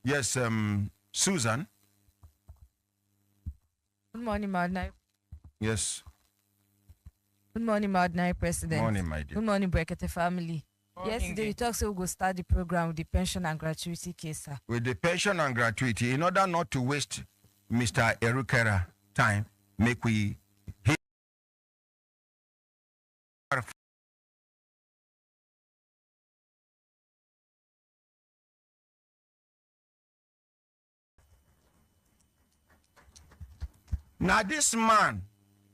Yes, Susan. Good morning, Madnai. Yes. Good morning, Madnai President. Morning, my dear. Good morning, Brekete family. Yesterday, you talked so we go start the program with the pension and gratuity case, sir. With the pension and gratuity, in order not to waste Mr. Erukera time, make we hear. Now this man,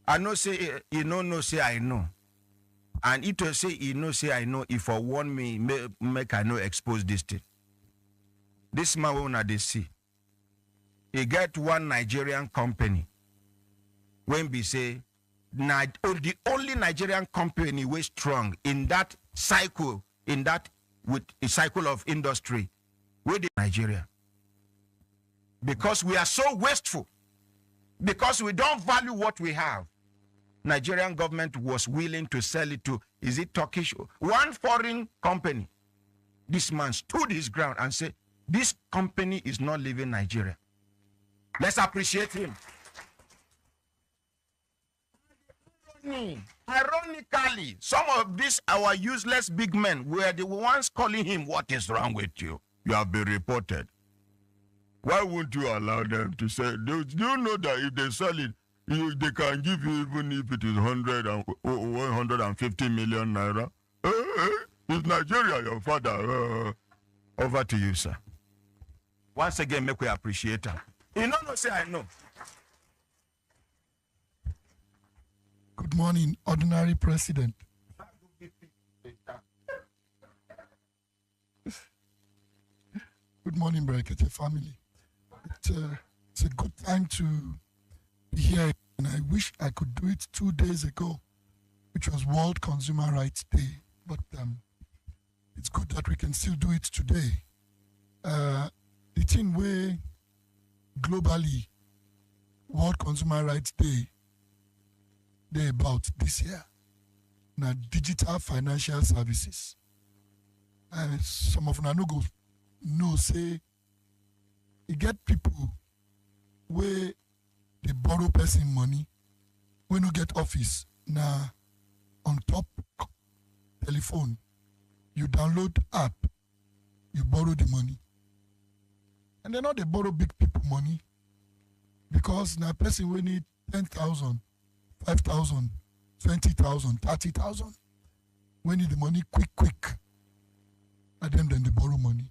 I know say he no say I know, and it will say he no say I know. If for one me make I know expose this thing. This man will not they see. He get one Nigerian company. When we say the only Nigerian company way strong in that cycle, in that with a cycle of industry, with Nigeria. Because we are so wasteful. Because we don't value what we have. Nigerian government was willing to sell it to, is it Turkish? One foreign company. This man stood his ground and said, this company is not leaving Nigeria. Let's appreciate him. Ironically, some of these our useless big men were the ones calling him, what is wrong with you? You have been reported. Why won't you allow them to sell? Do you know that if they sell it, they can give you even if it is 150 million naira? Is Nigeria your father? Over to you, sir. Once again, make we appreciate her. You know, say I know. Good morning, Ordinary President. Good morning, Brekete family. It's a good time to be here, and I wish I could do it 2 days ago, which was World Consumer Rights Day. But it's good that we can still do it today. The thing where globally World Consumer Rights Day they about this year now digital financial services. And some of them go know say you get people where they borrow person money when you get office now on top telephone you download app you borrow the money and they not they borrow big people money because now person will need 10,000 5,000 20,000 30,000 we need the money quick and then they borrow money.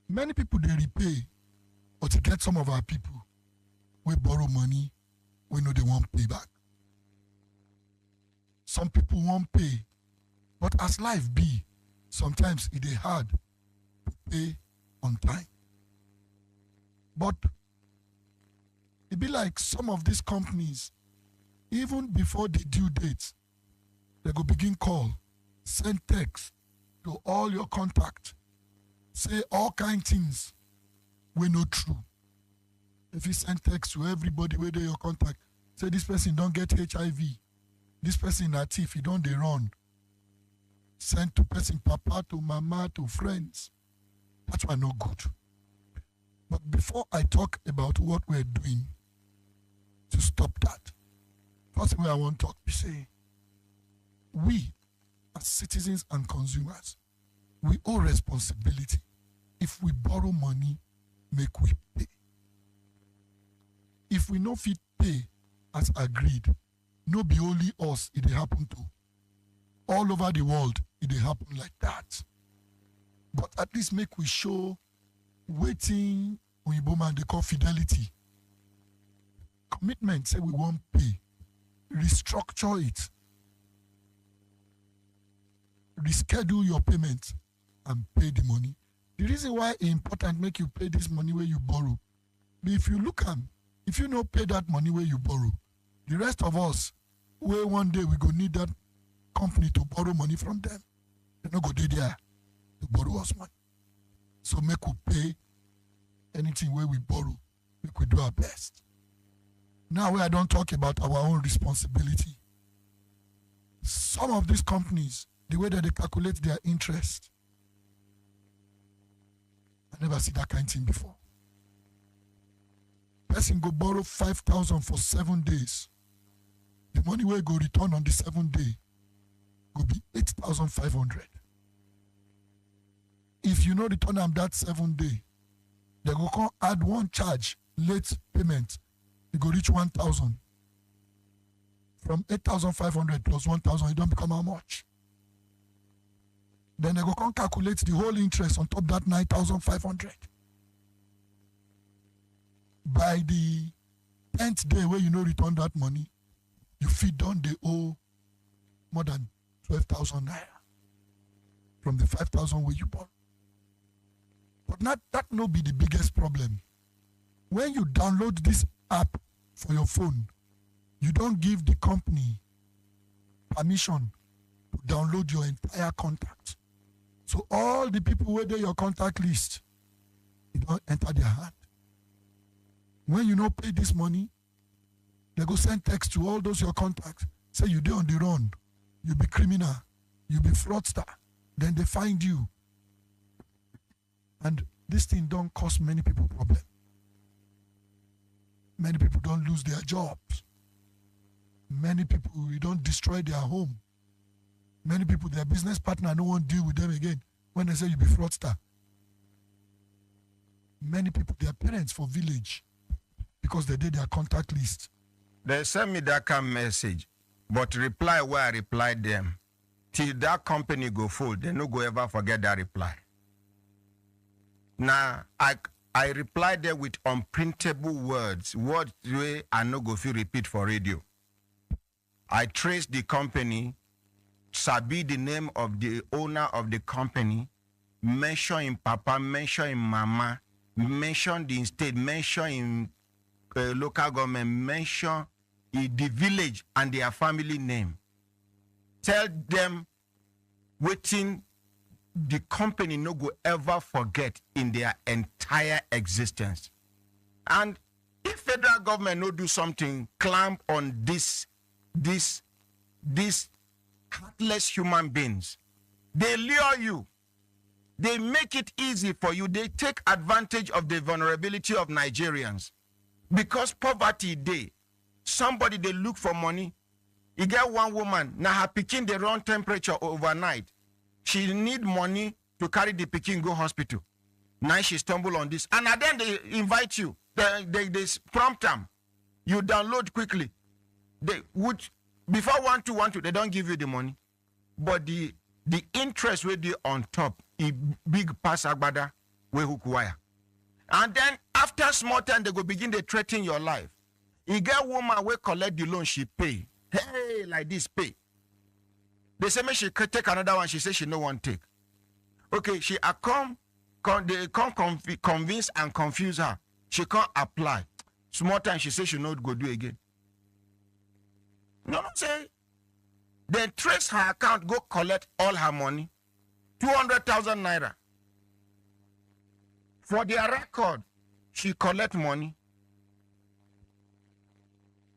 Many people they repay or to get some of our people we borrow money we know they won't pay back. Some people won't pay, but as life be, sometimes it is hard to pay on time. But it be like some of these companies, even before the due dates, they go begin call, send text to all your contact, say all kind things we know true. If you send text to everybody where they your contact, say this person don't get HIV, this person a thief, he don't they run. Send to person papa, to mama, to friends. That's why no good. But before I talk about what we're doing to stop that, first thing I want to talk is say, we as citizens and consumers, we owe responsibility. If we borrow money, make we pay. If we no fit pay as agreed, no be only us it dey happen to. All over the world, it dey happen like that. But at least make we show waiting Oyibo man they call fidelity. Commitment say we won't pay. Restructure it. Reschedule your payment and pay the money. The reason why it's important make you pay this money where you borrow. But if you look at, if you not pay that money where you borrow, the rest of us, where one day we go need that company to borrow money from them, they not go there to borrow us money. So make we pay anything where we borrow, make we do our best. Now where I don't talk about our own responsibility. Some of these companies, the way that they calculate their interest, Never see that kind of thing before. Person go borrow 5,000 for 7 days. The money will go return on the 7th day go be 8,500. If you no return them that 7th day, they go come add one charge, late payment. It go reach 1,000. From 8,500 plus 1,000, it don't become how much? Then they go come calculate the whole interest on top that 9,500. By the 10th day where you no return that money, you fit down the owe more than 12,000 naira from the 5,000 where you bought. But that no be the biggest problem. When you download this app for your phone, you don't give the company permission to download your entire contact. So all the people where they your contact list, it don't enter their hand. When you not pay this money, they go send text to all those your contacts. Say you do on the run. You be criminal. You be fraudster. Then they find you. And this thing don't cause many people problem. Many people don't lose their jobs. Many people, you don't destroy their home. Many people, their business partner don't want to deal with them again when they say you be fraudster. Many people, their parents for village, because they did their contact list. They send me that kind of message, but reply where I replied them. Till that company go full, they no go ever forget that reply. Now, I replied them with unprintable words way I no go feel repeat for radio. I traced the company, sabi the name of the owner of the company, mention in papa, mention in mama, mention the state, mention in local government, mention in the village and their family name. Tell them waiting the company no go ever forget in their entire existence. And if federal government no do something, clamp on these heartless human beings, they lure you. They make it easy for you. They take advantage of the vulnerability of Nigerians. Because poverty day, somebody they look for money. You get one woman, now her pikin they run temperature overnight. She need money to carry the pikin go hospital. Now she stumble on this. And then they invite you. They prompt them. You download quickly. They would, before 1212, they don't give you the money. But the interest will be on top. A big pass agbada we hook wire. And then after small time, they go begin to threaten your life. You get woman will collect the loan, she pay. Hey, like this pay. They say me she could take another one. She say she no one take. Okay, they come convince and confuse her. She can't apply. Small time she say she not go do again. No, say. Then trace her account, go collect all her money. 200,000 naira. For their record, she collect money.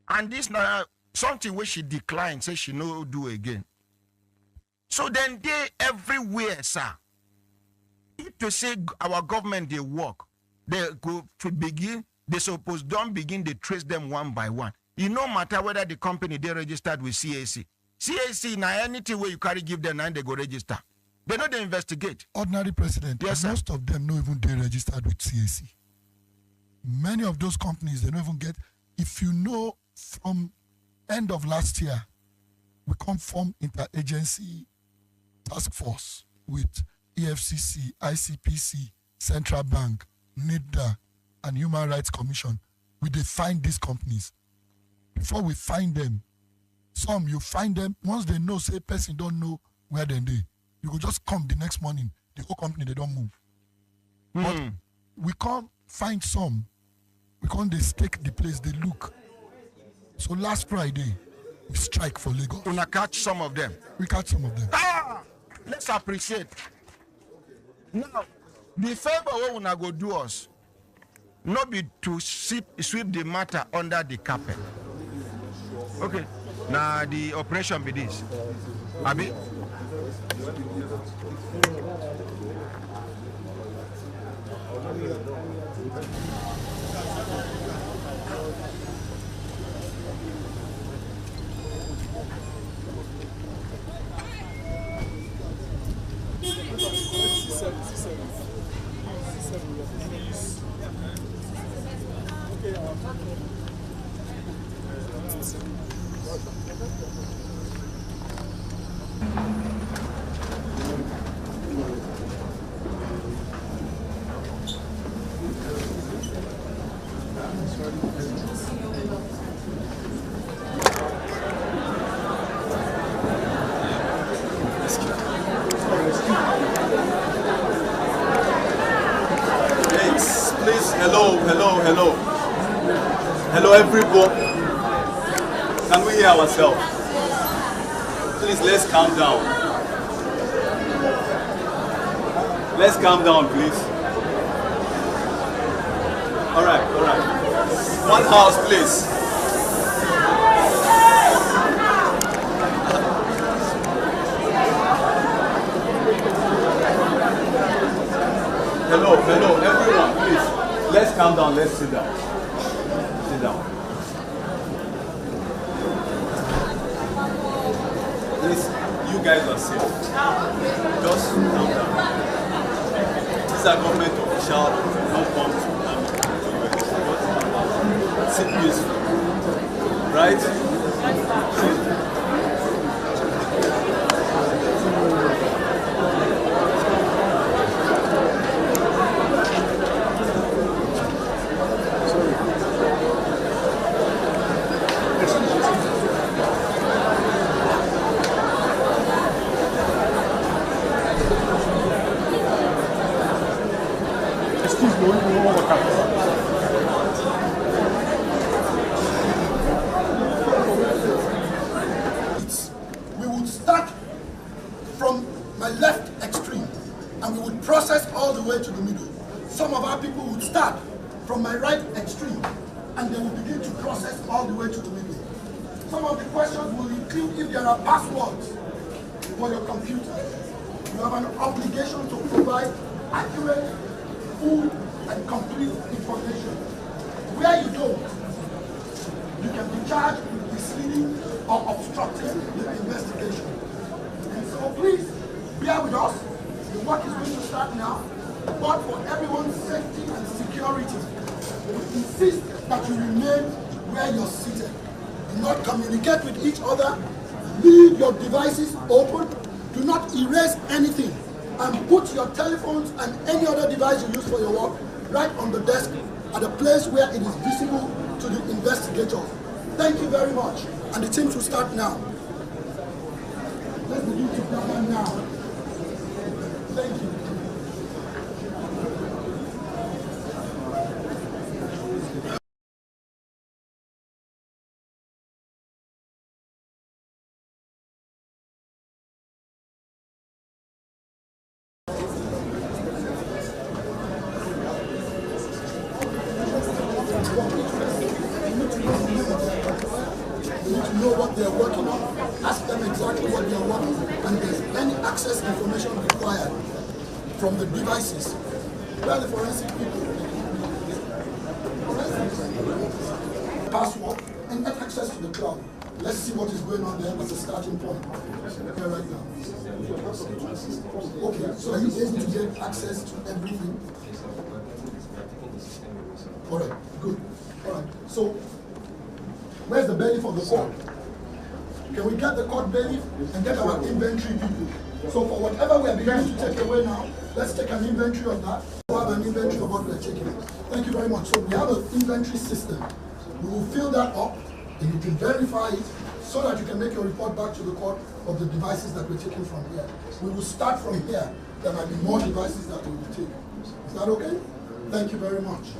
And this now something where she declined, say she no do again. So then they everywhere, sir. If to say our government they work, they go to begin, they suppose don't begin to trace them one by one. It no matter whether the company they registered with CAC. CAC now anything where you carry give them and they go register. They know they investigate. Ordinary president, yes, most of them not even they registered with CAC. Many of those companies they don't even get. If you know from end of last year, we come from interagency task force with EFCC, ICPC, Central Bank, NIDA, and Human Rights Commission. We define these companies. Before we find them, some you find them, once they know, say person don't know where they you will just come the next morning, the whole company, they don't move. But we can't find some. We can't they stake the place, they look. So last Friday, we strike for Lagos. We catch some of them. We catch some of them. Let's appreciate. Now, the favor we wanna go do us, not be to sweep the matter under the carpet. Okay. Now the operation be this. Abi. Please, hello, everyone. Can we hear ourselves? Please, let's calm down. Let's calm down, please. All right. One house, please. Hello, everyone, please. Let's calm down, let's sit down. Sit down. Please, you guys are safe. Just calm down. These are government officials, don't come to sit peaceful. Right? Sit. We would start from my left extreme and we would process all the way to the middle. Some of our people would start from my right extreme and they will begin to process all the way to the middle. Some of the questions will include if there are passwords for your computer. You have an obligation to provide accurate, full, and complete information. Where you don't, you can be charged with misleading or obstructing the investigation. And so please, bear with us. The work is going to start now. But for everyone's safety and security, we insist that you remain where you're seated. Do not communicate with each other. Leave your devices open. Do not erase anything. And put your telephones and any other device you use for your work right on the desk at a place where it is visible to the investigators. Thank you very much. And the teams will start now. Let's begin to gather now. Thank you. Know what they're working on, ask them exactly what they're working on, and there's any access information required from the devices. Where are the forensic people? Password and get access to the cloud. Let's see what is going on there as a starting point. Here right now. Okay, so are you able to get access to everything? Alright, good. Alright, so where's the belly for the court? Can we get the court belly and get our inventory people? So for whatever we are beginning to take away now, let's take an inventory of that. We have an inventory of what we are taking. Thank you very much. So we have an inventory system. We will fill that up and you can verify it so that you can make your report back to the court of the devices that we're taking from here. We will start from here. There might be more devices that we will take. Is that okay? Thank you very much.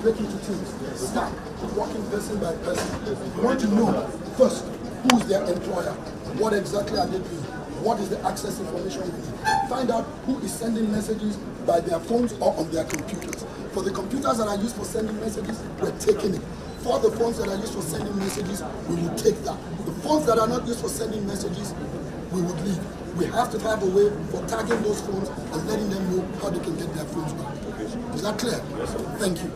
Break into teams. Start working person by person. You want to know first who is their employer, what exactly are they doing, what is the access information they need. Find out who is sending messages by their phones or on their computers. For the computers that are used for sending messages, we're taking it. For the phones that are used for sending messages, we will take that. The phones that are not used for sending messages, we would leave. We have to have a way for tagging those phones and letting them know how they can get their phones back. Okay. Is that clear? Yes, sir. Thank you.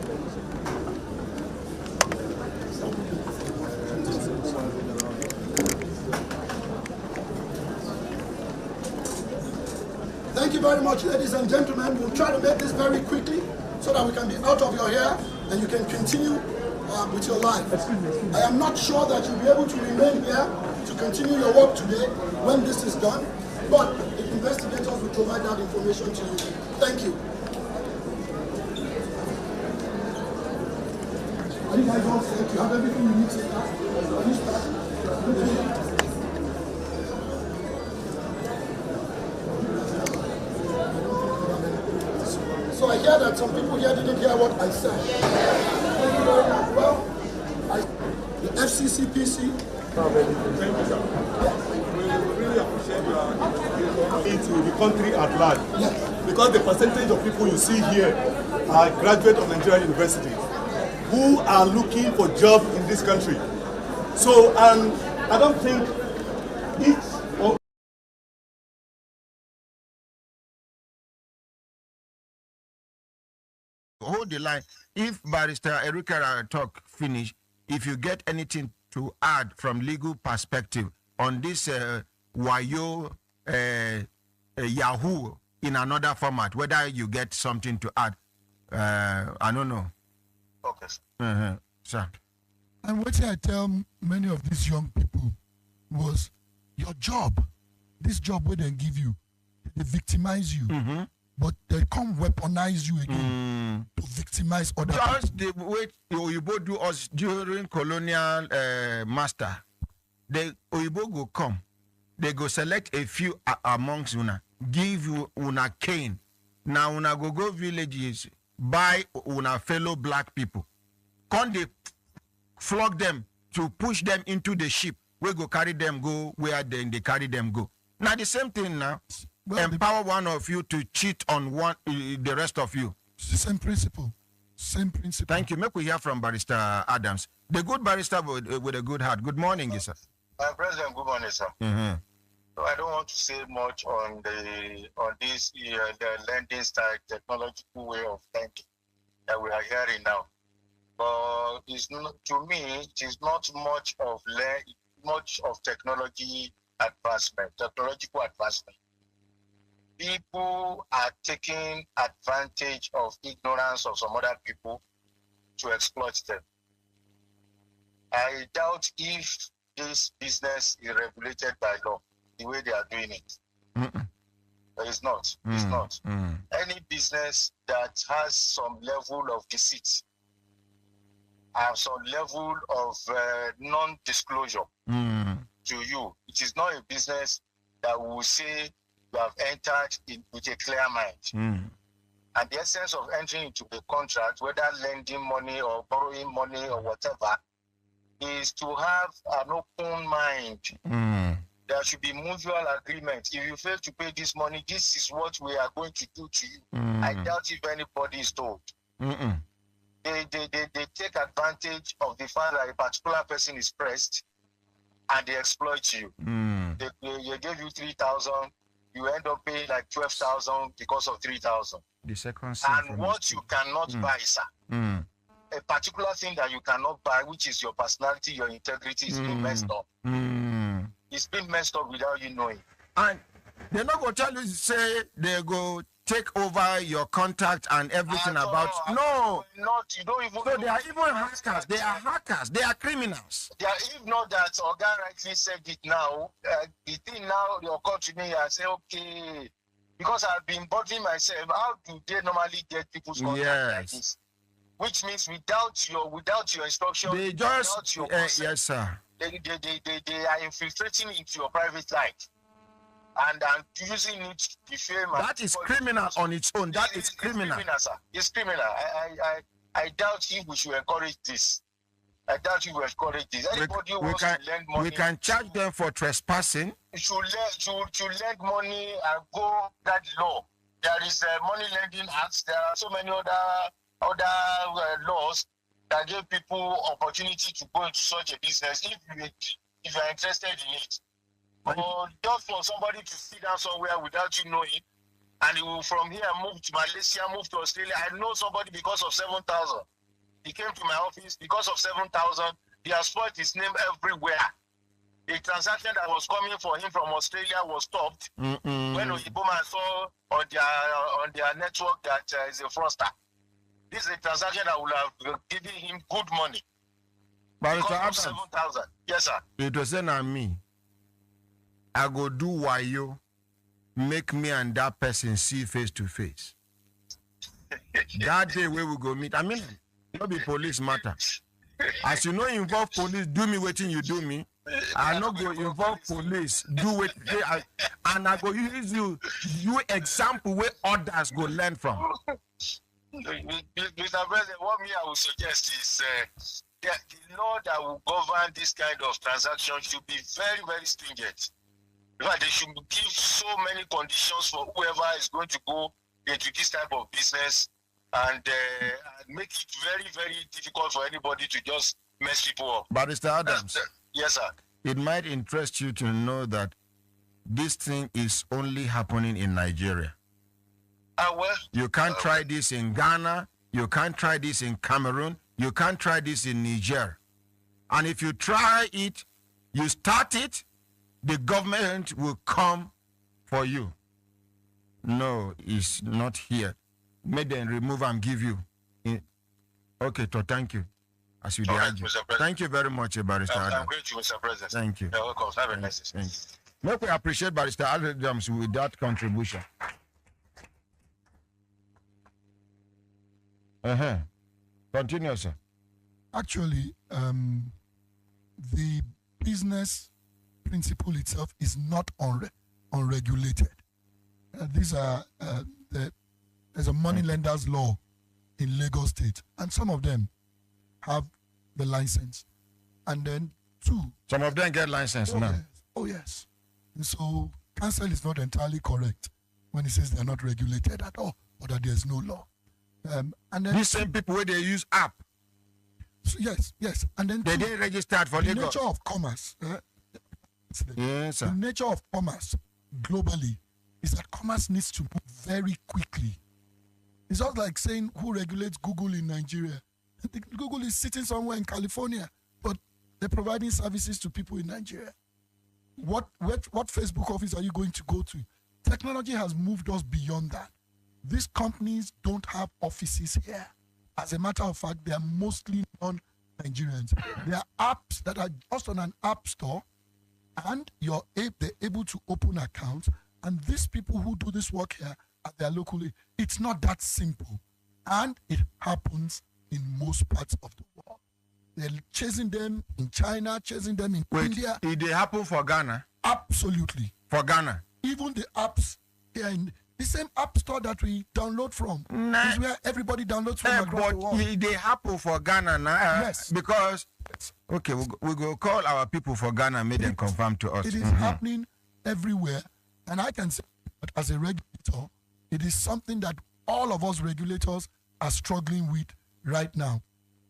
Thank you very much, ladies and gentlemen. We'll try to make this very quickly so that we can be out of your hair and you can continue with your life. I am not sure that you'll be able to remain here to continue your work today when this is done, but the investigators will provide that information to you. Thank you. Are you guys all set? You have everything you need to start? Can you start? So I hear that some people here didn't hear what I said. Thank you very much. Well, the FCCPC. Thank you, sir. We really appreciate it to the country at large. Yes. Because the percentage of people you see here are graduates of Nigerian universities who are looking for jobs in this country. So, and I don't think each of Hold the line. If Barrister Erika talk finish, if you get anything to add from legal perspective on this Wayo Yahoo in another format, whether you get something to add, I don't know. Okay. Sir. And what I tell many of these young people was your job, this job where they give you, they victimize you, but they come weaponize you again to victimize other people. Just the way Oyibo do us during colonial master, the Oyibo go come, they go select a few amongst una, give you una cane. Now una go villages, buy una fellow black people. Come they flog them to push them into the ship. We go carry them go where they carry them go. Now the same thing now. Well, empower one of you to cheat on one the rest of you. Same principle. Same principle. Thank you. Make we hear from Barrister Adams, the good barrister with a good heart. Good morning, sir. President, good morning, sir. So I don't want to say much on this the lending style technological way of thinking that we are hearing now. But it's not, to me, it is not much of technological advancement. People are taking advantage of ignorance of some other people to exploit them. I doubt if this business is regulated by law the way they are doing it. It's not. It's not. Any business that has some level of deceit and some level of non-disclosure to you, it is not a business that will say you have entered in with a clear mind. And the essence of entering into the contract, whether lending money or borrowing money or whatever, is to have an open mind. There should be mutual agreement. If you fail to pay this money, this is what we are going to do to you. I doubt if anybody is told. They take advantage of the fact that a particular person is pressed and they exploit you. They give you 3,000, you end up paying like 12,000 because of 3,000. The second. And what you cannot buy, sir, a particular thing that you cannot buy, which is your personality, your integrity, is being messed up. It's been messed up without you knowing. And they're not going to tell you, say, they go take over your contact and everything about you. No. Not, you don't even. So they are even hackers. They are hackers. They are criminals. They are, if not that, Oga rightly said it now, the thing now, they occur to me and say, okay, because I've been bothering myself, how do they normally get people's contact like this? Which means without your instruction, they just, without your consent, yes, sir. They are infiltrating into your private life and using it to defame. That is criminal on its own. That is criminal. It's criminal, sir. It's criminal. I doubt if we should encourage this. I doubt if we encourage this. Anybody who wants to lend money, we can charge them for trespassing. To lend money and go that law. There is money lending acts. There are so many other laws that give people opportunity to go into such a business if you are interested in it. Or just for somebody to sit down somewhere without you knowing and he will from here move to Malaysia, move to Australia. I know somebody because of 7,000. He came to my office because of 7,000. He has spoiled his name everywhere. A transaction that was coming for him from Australia was stopped when Oyiboman saw on their network that is a fraudster. This is a transaction that would have given him good money. But because of 7,000. Yes, sir. It was saying me. I go do wayo, make me and that person see face to face. That day where we go meet. I mean, not be police matter. As you know, involve police, do me waiting you do me. I not go involve police, do it, and I go use you example where others go learn from. Mr. President, what me I would suggest is that the law that will govern this kind of transaction should be very, very stringent. In fact, they should give so many conditions for whoever is going to go into this type of business and make it very, very difficult for anybody to just mess people up. Barrister Adams. Yes, sir. It might interest you to know that this thing is only happening in Nigeria. Well, you can't try this in Ghana. You can't try this in Cameroon. You can't try this in Niger. And if you try it, you start it, the government will come for you. No, it's not here. Make them remove and give you. Okay, so thank you. As you argue. Thank you very much, Barrister Adams. I'm grateful, Mr. President. Thank you. You're welcome. Have a nice day. Make we appreciate Barrister Adams with that contribution. Continue, sir. Actually, the business principle itself is not unregulated. There's a money lender's law in Lagos State, and some of them have the license. And then some of them get license now. Yes. Oh, yes. And so council is not entirely correct when he says they're not regulated at all, or that there's no law. And then these same people where they use app. So yes. And then they didn't register for the Lagos. nature of commerce. Yes, sir. The nature of commerce globally is that commerce needs to move very quickly. It's not like saying who regulates Google in Nigeria. Google is sitting somewhere in California, but they're providing services to people in Nigeria. What Facebook office are you going to go to? Technology has moved us beyond that. These companies don't have offices here. As a matter of fact, they are mostly non-Nigerians. There are apps that are just on an app store, and they're able to open accounts. And these people who do this work here at their locally, it's not that simple. And it happens in most parts of the world. They're chasing them in China, chasing them in India. Did it happen for Ghana? Absolutely. For Ghana? Even the apps here in the same app store that we download from is where everybody downloads from across the world. But they happen for Ghana now. Yes. Because, okay, we go call our people for Ghana, make them confirm to us. It is happening everywhere. And I can say that as a regulator, it is something that all of us regulators are struggling with right now.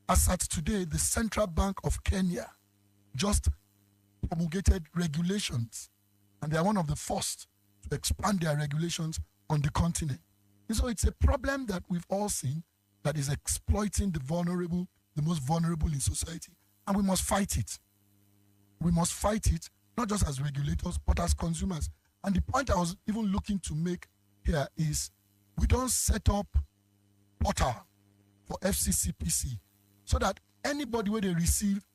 As at today, the Central Bank of Kenya just promulgated regulations, and they are one of the first to expand their regulations on the continent. And so it's a problem that we've all seen that is exploiting the vulnerable, the most vulnerable in society, and we must fight it. We must fight it, not just as regulators, but as consumers. And the point I was even looking to make here is we don't set up portal for FCCPC so that anybody where they receive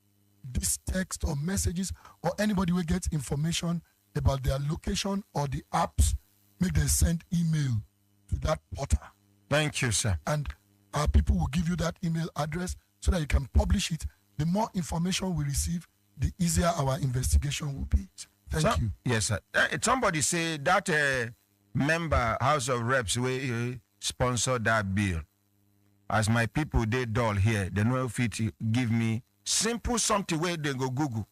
this text or messages, or anybody who gets information about their location or the apps, make them send email to that portal. Thank you, sir. And our people will give you that email address so that you can publish it. The more information we receive, the easier our investigation will be. Thank you. Yes, sir. Somebody say that member House of Reps will sponsor that bill. As my people, they dull here, they know if it give me simple something where they go Google.